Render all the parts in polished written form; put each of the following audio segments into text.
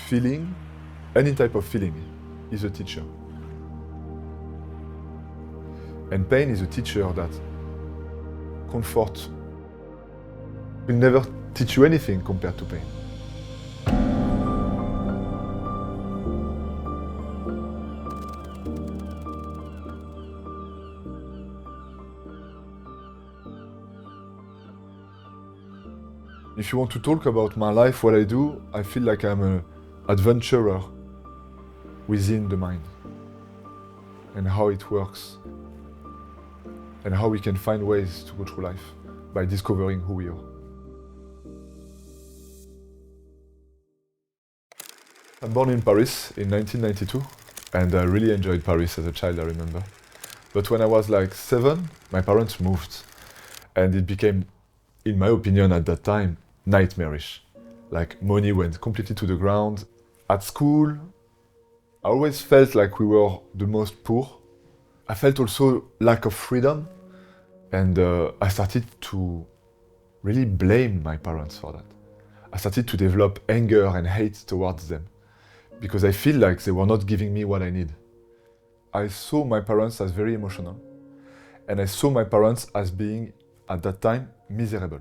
feeling, any type of feeling, is a teacher. And pain is a teacher that comfort will never teach you anything compared to pain. If you want to talk about my life, what I do, I feel like I'm an adventurer within the mind and how it works and how we can find ways to go through life by discovering who we are. I'm born in Paris in 1992 and I really enjoyed Paris as a child, I remember. But when I was like 7, my parents moved and it became, in my opinion at that time, nightmarish. Like money went completely to the ground. At school, I always felt like we were the most poor. I felt also lack of freedom. And I started to really blame my parents for that. I started to develop anger and hate towards them because I feel like they were not giving me what I need. I saw my parents as very emotional. And I saw my parents as being, at that time, miserable.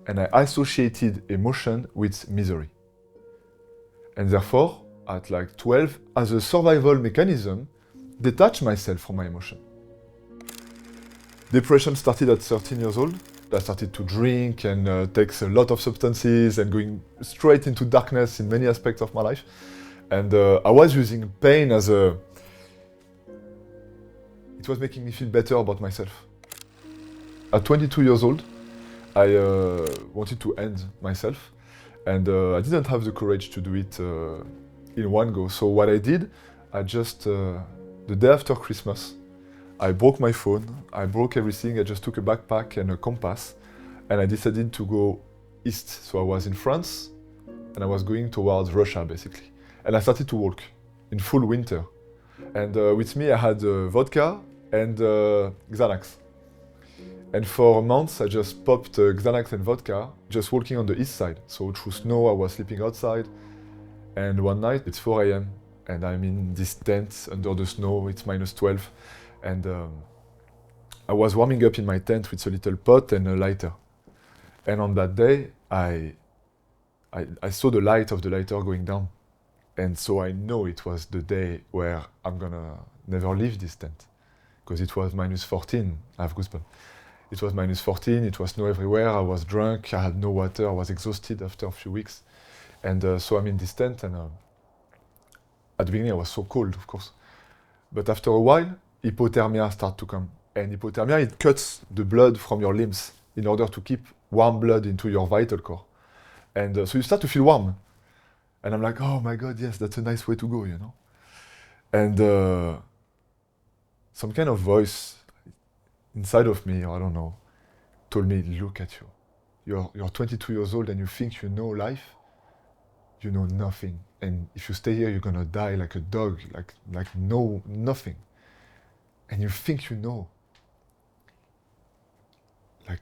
And I associated emotion with misery. And therefore, at like 12, as a survival mechanism, detach myself from my emotion. Depression started at 13 years old. I started to drink and take a lot of substances and going straight into darkness in many aspects of my life. And I was using pain as a... It was making me feel better about myself. At 22 years old, I wanted to end myself, and I didn't have the courage to do it in one go. So what I did, I just, the day after Christmas, I broke my phone, I broke everything, I just took a backpack and a compass, and I decided to go east. So I was in France, and I was going towards Russia, basically. And I started to walk in full winter. And with me, I had vodka and Xanax. And for months, I just popped Xanax and vodka, just walking on the east side. So through snow, I was sleeping outside. And one night, it's 4 a.m. and I'm in this tent under the snow, it's minus 12. And I was warming up in my tent with a little pot and a lighter. And on that day, I saw the light of the lighter going down. And so I know it was the day where I'm gonna never leave this tent. Because it was minus 14, I have goosebumps. It was minus 14, it was snow everywhere, I was drunk, I had no water, I was exhausted after a few weeks. And so I'm in this tent and at the beginning I was so cold, of course. But after a while, hypothermia started to come. And hypothermia, it cuts the blood from your limbs in order to keep warm blood into your vital core. And so you start to feel warm. And I'm like, oh my God, yes, that's a nice way to go, you know? And some kind of voice inside of me, or I don't know, told me, look at you. You're 22 years old and you think you know life. You know nothing. And if you stay here, you're gonna die like a dog, like nothing. And you think you know. Like,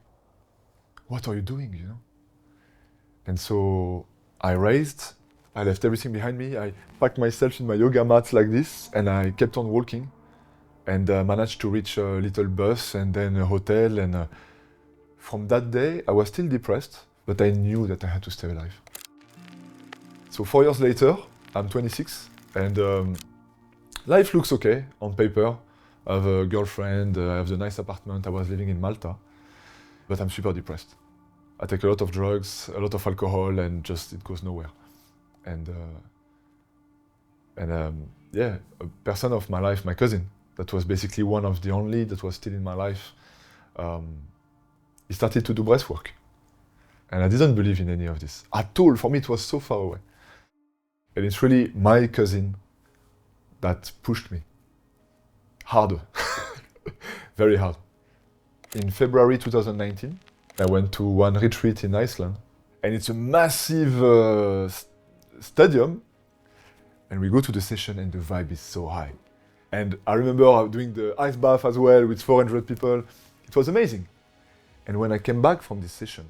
what are you doing, you know? And so I left everything behind me. I packed myself in my yoga mat like this, and I kept on walking. And managed to reach a little bus and then a hotel. And from that day, I was still depressed, but I knew that I had to stay alive. So 4 years later, I'm 26, and life looks okay on paper. I have a girlfriend, I have the nice apartment, I was living in Malta, but I'm super depressed. I take a lot of drugs, a lot of alcohol, and just it goes nowhere. And yeah, a person of my life, my cousin, that was basically one of the only that was still in my life. He started to do breathwork. And I didn't believe in any of this at all. For me, it was so far away. And it's really my cousin that pushed me hard, very hard. In February 2019, I went to one retreat in Iceland. And it's a massive stadium. And we go to the session and the vibe is so high. And I remember doing the ice bath as well with 400 people. It was amazing. And when I came back from this session,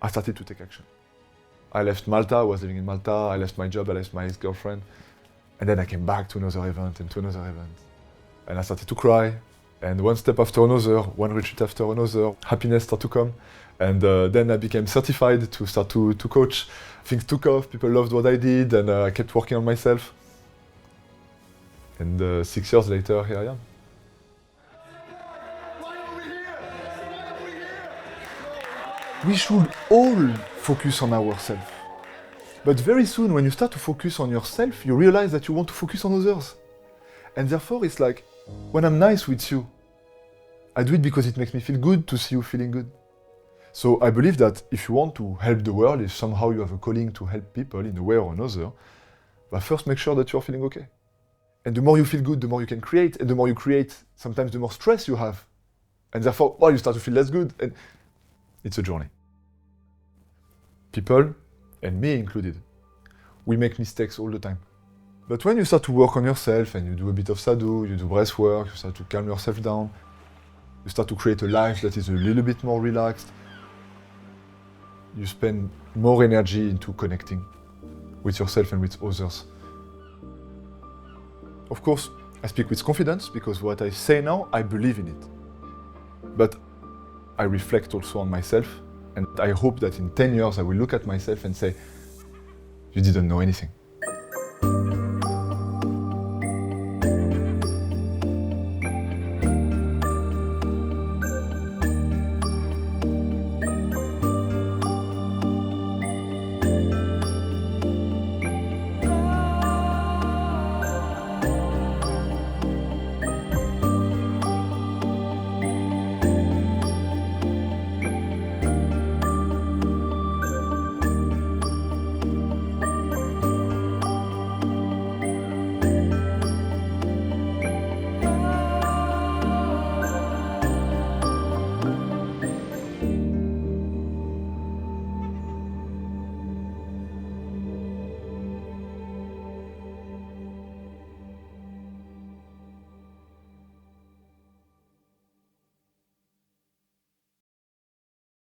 I started to take action. I left Malta, I was living in Malta, I left my job, I left my ex-girlfriend. And then I came back to another event and to another event. And I started to cry. And one step after another, one retreat after another, happiness started to come. And then I became certified to start to coach. Things took off, people loved what I did, and I kept working on myself. And 6 years later, here I am. We should all focus on ourselves. But very soon, when you start to focus on yourself, you realize that you want to focus on others. And therefore, it's like, when I'm nice with you, I do it because it makes me feel good to see you feeling good. So I believe that if you want to help the world, if somehow you have a calling to help people in a way or another, but first make sure that you're feeling okay. And the more you feel good, the more you can create. And the more you create, sometimes the more stress you have. And therefore, well, you start to feel less good. And it's a journey. People, and me included, we make mistakes all the time. But when you start to work on yourself and you do a bit of sadhu, you do breath work, you start to calm yourself down, you start to create a life that is a little bit more relaxed, you spend more energy into connecting with yourself and with others. Of course, I speak with confidence because what I say now, I believe in it. But I reflect also on myself, and I hope that in 10 years I will look at myself and say, you didn't know anything.